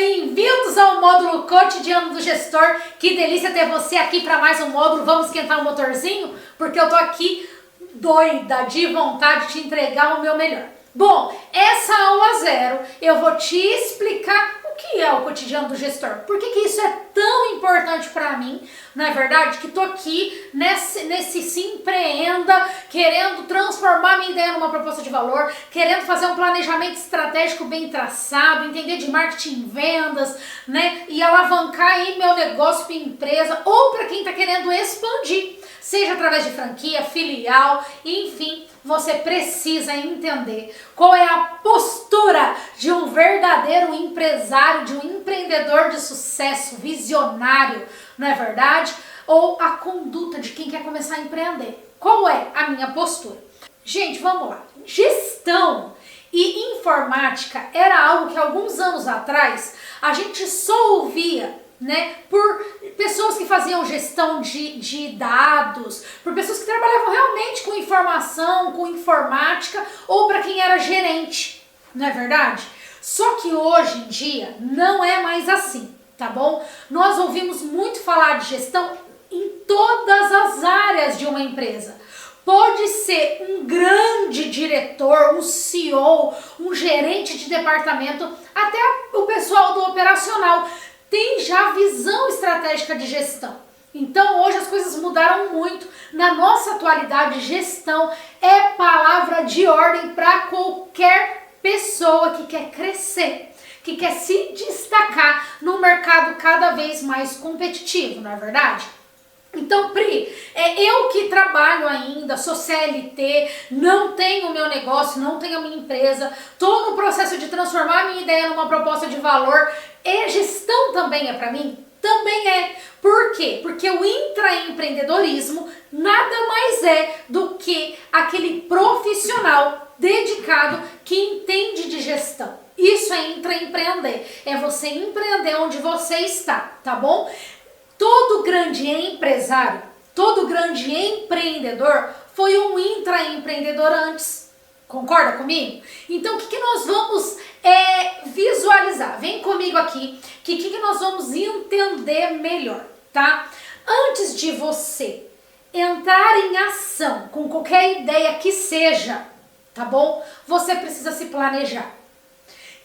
Bem-vindos ao módulo cotidiano do gestor. Que delícia ter você aqui para mais um módulo. Vamos esquentar o motorzinho? Porque eu tô aqui doida de vontade de te entregar o meu melhor. Bom, essa aula zero eu vou te explicar o que é o cotidiano do gestor. Por que isso é tão importante para mim, não é verdade? Que tô aqui nesse Se Empreenda, querendo transformar minha ideia numa proposta de valor, querendo fazer um planejamento estratégico bem traçado, entender de marketing, vendas, né? E alavancar aí meu negócio, minha empresa, ou para quem tá querendo expandir, seja através de franquia, filial, enfim. Você precisa entender qual é a postura de um verdadeiro empresário, de um empreendedor de sucesso, visionário, não é verdade? Ou a conduta de quem quer começar a empreender. Qual é a minha postura? Gente, vamos lá. Gestão e informática era algo que alguns anos atrás a gente só ouvia, né, por pessoas que faziam gestão de dados, por pessoas que trabalhavam realmente com informação, com informática, ou para quem era gerente, não é verdade? Só que hoje em dia não é mais assim, tá bom? Nós ouvimos muito falar de gestão em todas as áreas de uma empresa. Pode ser um grande diretor, um CEO, um gerente de departamento, até o pessoal do operacional tem já visão estratégica de gestão. Então hoje as coisas mudaram muito. Na nossa atualidade, gestão é palavra de ordem para qualquer pessoa que quer crescer, que quer se destacar no mercado cada vez mais competitivo, não é verdade? Então, Pri, eu que trabalho ainda, sou CLT, não tenho meu negócio, não tenho a minha empresa, estou no processo de transformar a minha ideia numa proposta de valor. E gestão também é para mim? Também é. Por quê? Porque o intraempreendedorismo nada mais é do que aquele profissional dedicado que entende de gestão. Isso é intraempreender, é você empreender onde você está, tá bom? Todo grande empresário, todo grande empreendedor foi um intraempreendedor antes. Concorda comigo? Então, o que nós vamos visualizar? Vem comigo aqui, que nós vamos entender melhor, tá? Antes de você entrar em ação com qualquer ideia que seja, tá bom? Você precisa se planejar.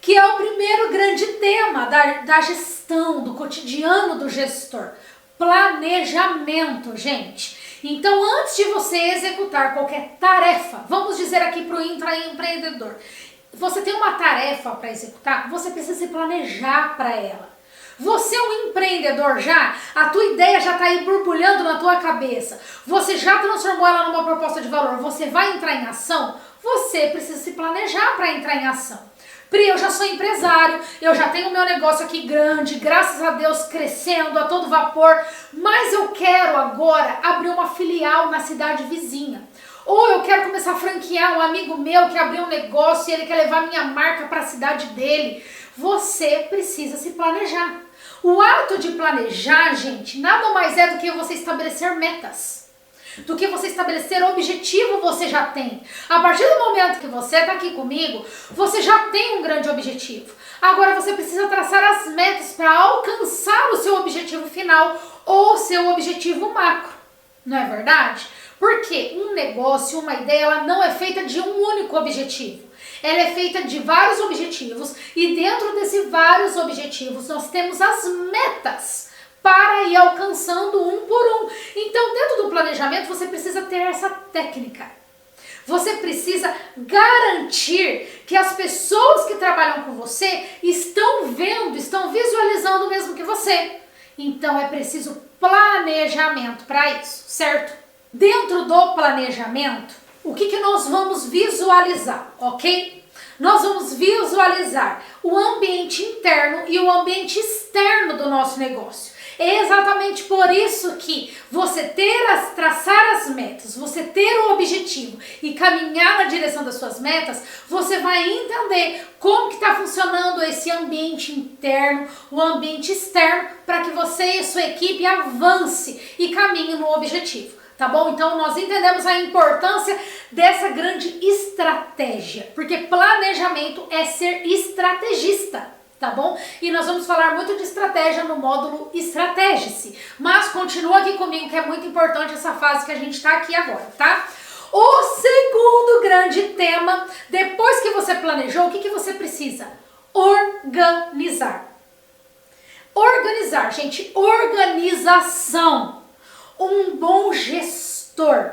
Que é o primeiro grande tema da gestão, do cotidiano do gestor. Planejamento, gente. Então, antes de você executar qualquer tarefa, vamos dizer aqui para o intraempreendedor, você tem uma tarefa para executar, você precisa se planejar para ela. Você é um empreendedor já, a tua ideia já está aí borbulhando na tua cabeça, você já transformou ela numa proposta de valor, você vai entrar em ação, você precisa se planejar para entrar em ação. Pri, eu já sou empresário, eu já tenho meu negócio aqui grande, graças a Deus crescendo a todo vapor, mas eu quero agora abrir uma filial na cidade vizinha. Ou eu quero começar a franquear um amigo meu que abriu um negócio e ele quer levar minha marca para a cidade dele. Você precisa se planejar. O ato de planejar, gente, nada mais é do que você estabelecer metas. Do que você estabelecer objetivo, você já tem. A partir do momento que você está aqui comigo, você já tem um grande objetivo. Agora você precisa traçar as metas para alcançar o seu objetivo final ou o seu objetivo macro. Não é verdade? Porque um negócio, uma ideia, ela não é feita de um único objetivo. Ela é feita de vários objetivos e dentro desses vários objetivos nós temos as metas para ir alcançando um por um. Então, dentro do planejamento, você precisa ter essa técnica. Você precisa garantir que as pessoas que trabalham com você estão vendo, estão visualizando o mesmo que você. Então, é preciso planejamento para isso, certo? Dentro do planejamento, o que nós vamos visualizar, ok? Nós vamos visualizar o ambiente interno e o ambiente externo do nosso negócio. É exatamente por isso que você traçar as metas, você ter o objetivo e caminhar na direção das suas metas, você vai entender como que está funcionando esse ambiente interno, o ambiente externo, para que você e sua equipe avance e caminhe no objetivo. Tá bom? Então nós entendemos a importância dessa grande estratégia, porque planejamento é ser estrategista. tá bom? E nós vamos falar muito de estratégia no módulo Estratégie-se, mas continua aqui comigo que é muito importante essa fase que a gente tá aqui agora, tá? O segundo grande tema, depois que você planejou, o que você precisa? Organizar. Organizar, gente, organização. Um bom gestor,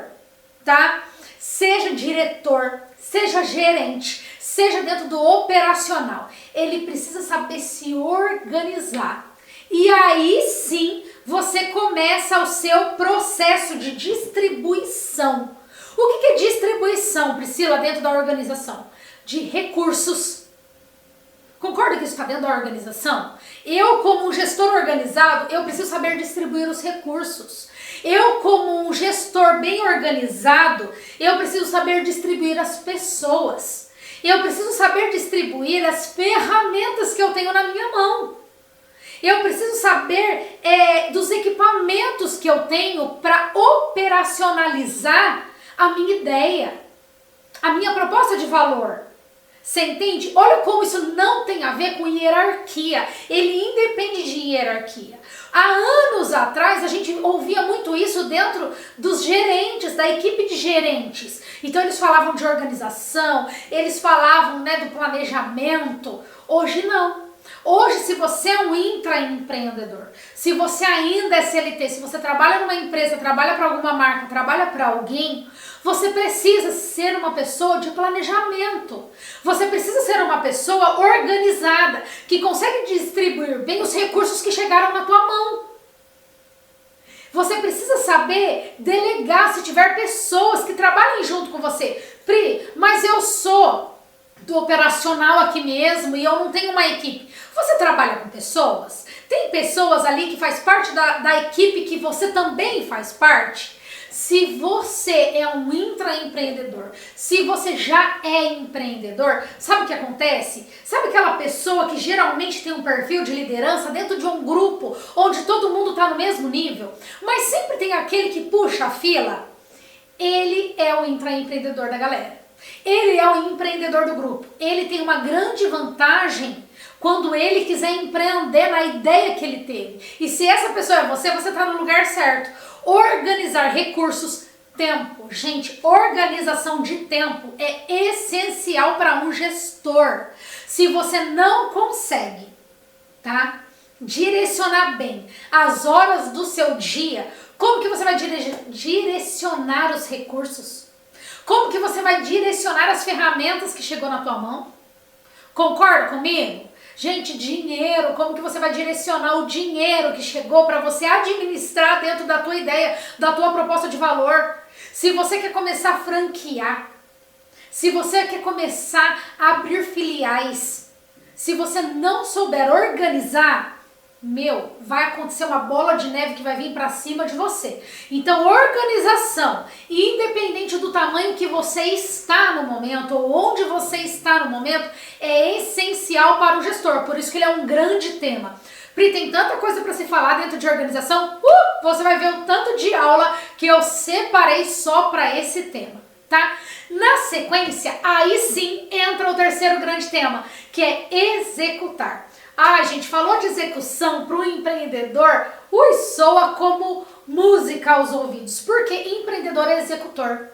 tá? Seja diretor, seja gerente, seja dentro do operacional, ele precisa saber se organizar. E aí sim, você começa o seu processo de distribuição. O que é distribuição, Priscila, dentro da organização? De recursos. Concorda que isso está dentro da organização? Eu, como um gestor organizado, eu preciso saber distribuir os recursos. Eu, como um gestor bem organizado, eu preciso saber distribuir as pessoas. Eu preciso saber distribuir as ferramentas que eu tenho na minha mão. Eu preciso saber dos equipamentos que eu tenho para operacionalizar a minha ideia, a minha proposta de valor. Você entende? Olha como isso não tem a ver com hierarquia. Ele independe de hierarquia. Há anos atrás a gente ouvia muito isso dentro dos gerentes, da equipe de gerentes. Então eles falavam de organização, eles falavam, do planejamento. Hoje não. Hoje, se você é um intraempreendedor, se você ainda é CLT, se você trabalha numa empresa, trabalha para alguma marca, trabalha para alguém, você precisa ser uma pessoa de planejamento. Você precisa ser uma pessoa organizada, que consegue distribuir bem os recursos que chegaram na tua mão. Você precisa saber delegar se tiver pessoas que trabalhem junto com você. Pri, mas eu sou do operacional aqui mesmo e eu não tenho uma equipe. Você trabalha com pessoas? Tem pessoas ali que faz parte da equipe que você também faz parte? Se você é um intraempreendedor, se você já é empreendedor, sabe o que acontece? Sabe aquela pessoa que geralmente tem um perfil de liderança dentro de um grupo onde todo mundo está no mesmo nível, mas sempre tem aquele que puxa a fila? Ele é o intraempreendedor da galera. Ele é o empreendedor do grupo. Ele tem uma grande vantagem quando ele quiser empreender na ideia que ele teve. E se essa pessoa é você, você está no lugar certo. Organizar recursos, tempo. Gente, organização de tempo é essencial para um gestor. Se você não consegue, tá, direcionar bem as horas do seu dia, como que você vai direcionar os recursos? Como que você vai direcionar as ferramentas que chegou na tua mão? Concorda comigo? Gente, dinheiro, como que você vai direcionar o dinheiro que chegou para você administrar dentro da tua ideia, da tua proposta de valor? Se você quer começar a franquear, se você quer começar a abrir filiais, se você não souber organizar, vai acontecer uma bola de neve que vai vir para cima de você. Então, organização, independente do tamanho que você está no momento, ou onde você está no momento, é essencial para o gestor. Por isso que ele é um grande tema. Pri, tem tanta coisa para se falar dentro de organização. Você vai ver o tanto de aula que eu separei só para esse tema, tá? Na sequência, aí sim entra o terceiro grande tema, que é executar. A gente falou de execução para o empreendedor, soa como música aos ouvidos, porque empreendedor é executor.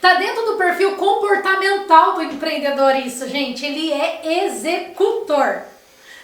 Tá dentro do perfil comportamental do empreendedor isso, gente, ele é executor,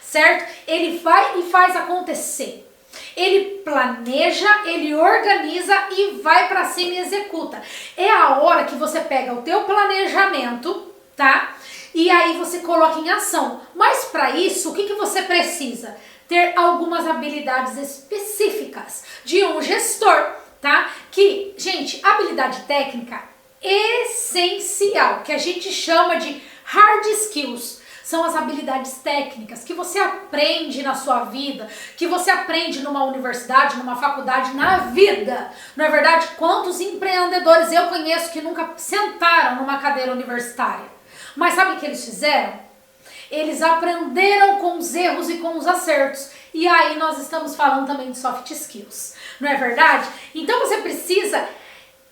certo? Ele vai e faz acontecer. Ele planeja, ele organiza e vai para cima e executa. É a hora que você pega o teu planejamento, tá? E aí você coloca em ação. Mas para isso, o que você precisa? Ter algumas habilidades específicas de um gestor, tá? Que, gente, habilidade técnica essencial, que a gente chama de hard skills. São as habilidades técnicas que você aprende na sua vida, que você aprende numa universidade, numa faculdade, na vida. Não é verdade? Quantos empreendedores eu conheço que nunca sentaram numa cadeira universitária? Mas sabe o que eles fizeram? Eles aprenderam com os erros e com os acertos. E aí nós estamos falando também de soft skills. Não é verdade? Então você precisa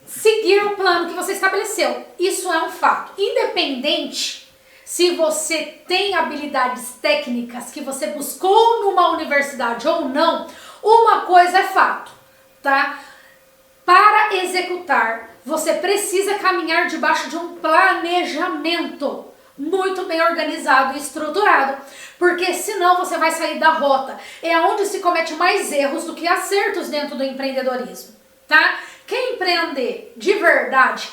seguir o plano que você estabeleceu. Isso é um fato. Independente se você tem habilidades técnicas que você buscou numa universidade ou não, uma coisa é fato, tá? Para executar, você precisa caminhar debaixo de um planejamento muito bem organizado e estruturado, porque senão você vai sair da rota. É onde se comete mais erros do que acertos dentro do empreendedorismo, tá? Quer empreender de verdade,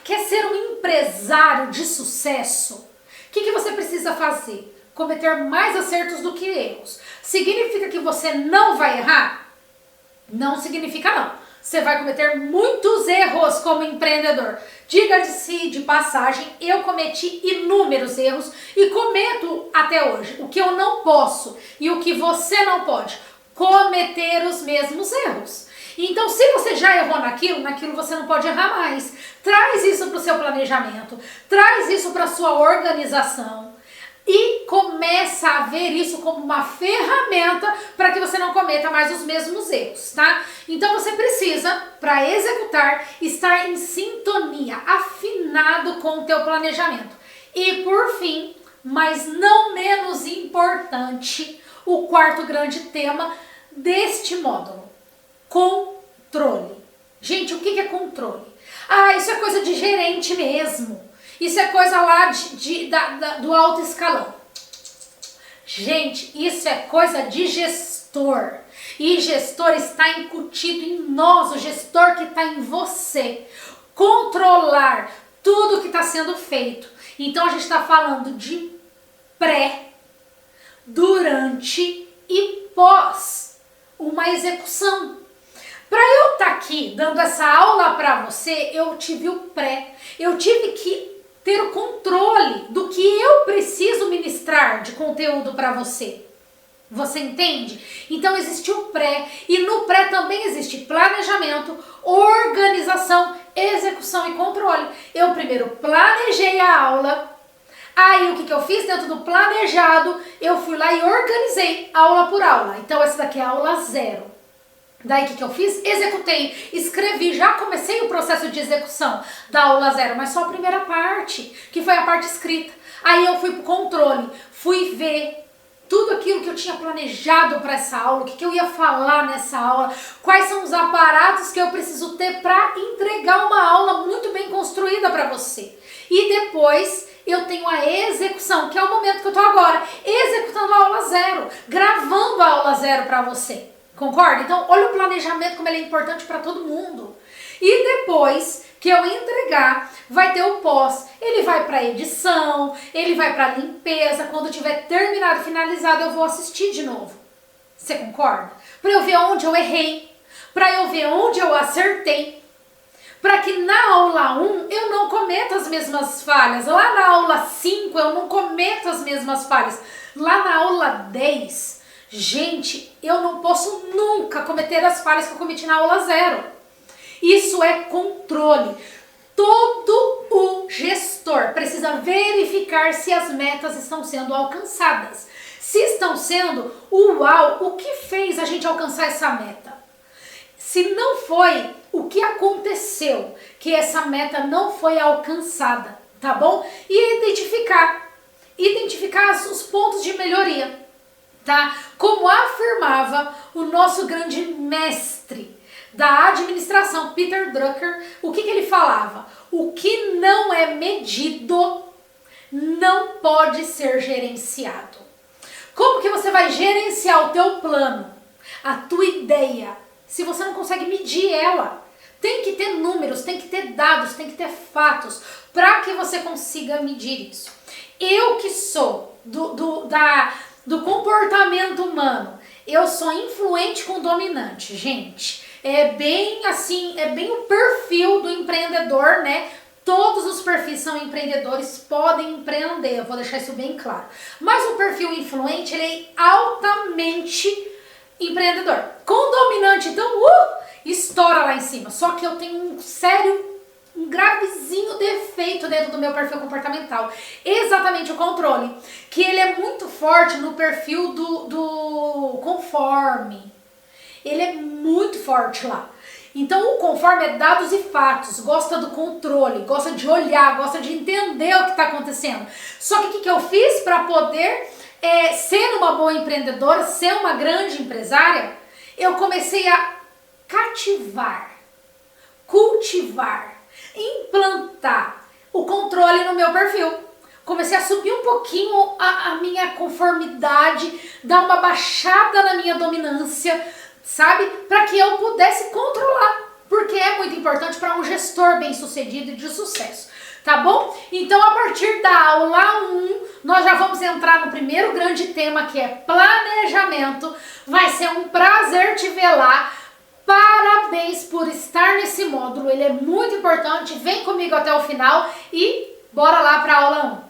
quer ser um empresário de sucesso, o que você precisa fazer? Cometer mais acertos do que erros. Significa que você não vai errar? Não significa não. Você vai cometer muitos erros como empreendedor. Diga-se de passagem, eu cometi inúmeros erros e cometo até hoje. O que eu não posso e o que você não pode, cometer os mesmos erros. Então, se você já errou naquilo você não pode errar mais. Traz isso para o seu planejamento, traz isso para a sua organização. E começa a ver isso como uma ferramenta para que você não cometa mais os mesmos erros, tá? Então você precisa, para executar, estar em sintonia, afinado com o teu planejamento. E por fim, mas não menos importante, o quarto grande tema deste módulo: controle. Gente, o que é controle? Ah, isso é coisa de gerente mesmo. Isso é coisa lá do alto escalão. Gente, isso é coisa de gestor. E gestor está incutido em nós, o gestor que está em você. Controlar tudo que está sendo feito. Então a gente está falando de pré, durante e pós uma execução. Para eu estar aqui dando essa aula para você, eu tive o pré. Eu tive que ter o controle do que eu preciso ministrar de conteúdo para você. Você entende? Então existe o pré, e no pré também existe planejamento, organização, execução e controle. Eu primeiro planejei a aula, aí o que eu fiz dentro do planejado, eu fui lá e organizei aula por aula. Então essa daqui é a aula 0. Daí o que eu fiz? Executei, escrevi, já comecei o processo de execução da aula 0, mas só a primeira parte, que foi a parte escrita. Aí eu fui pro controle, fui ver tudo aquilo que eu tinha planejado para essa aula, o que eu ia falar nessa aula, quais são os aparatos que eu preciso ter para entregar uma aula muito bem construída para você. E depois eu tenho a execução, que é o momento que eu tô agora, executando a aula 0, gravando a aula 0 para você. Concorda? Então, olha o planejamento como ele é importante para todo mundo. E depois que eu entregar, vai ter o pós. Ele vai para edição, ele vai para limpeza. Quando tiver terminado, finalizado, eu vou assistir de novo. Você concorda? Para eu ver onde eu errei, para eu ver onde eu acertei, para que na aula 1 eu não cometa as mesmas falhas. Lá na aula 5 eu não cometo as mesmas falhas. Lá na aula 10... gente, eu não posso nunca cometer as falhas que eu cometi na aula 0. Isso é controle. Todo o gestor precisa verificar se as metas estão sendo alcançadas. Se estão sendo, uau, o que fez a gente alcançar essa meta? Se não foi, o que aconteceu que essa meta não foi alcançada, tá bom? E identificar os pontos de melhoria. Tá? Como afirmava o nosso grande mestre da administração, Peter Drucker, o que ele falava? O que não é medido não pode ser gerenciado. Como que você vai gerenciar o teu plano, a tua ideia, se você não consegue medir ela? Tem que ter números, tem que ter dados, tem que ter fatos para que você consiga medir isso. Eu que sou do comportamento humano, eu sou influente com dominante, gente. É bem assim, é bem o perfil do empreendedor, né? Todos os perfis são empreendedores, podem empreender, eu vou deixar isso bem claro. Mas o perfil influente, ele é altamente empreendedor. Com dominante, então, estoura lá em cima. Só que eu tenho um gravezinho defeito dentro do meu perfil comportamental. Exatamente o controle. Que ele é muito forte no perfil do conforme. Ele é muito forte lá. Então o conforme é dados e fatos, gosta do controle, gosta de olhar, gosta de entender o que está acontecendo. Só que o que eu fiz para poder ser uma boa empreendedora, ser uma grande empresária? Eu comecei a cativar, cultivar, implantar o controle no meu perfil. Comecei a subir um pouquinho a minha conformidade, dar uma baixada na minha dominância, sabe? Para que eu pudesse controlar, porque é muito importante para um gestor bem-sucedido e de sucesso, tá bom? Então, a partir da aula 1, nós já vamos entrar no primeiro grande tema, que é planejamento. Vai ser um prazer te ver lá. Parabéns por estar nesse módulo, ele é muito importante. Vem comigo até o final e bora lá para a aula 1.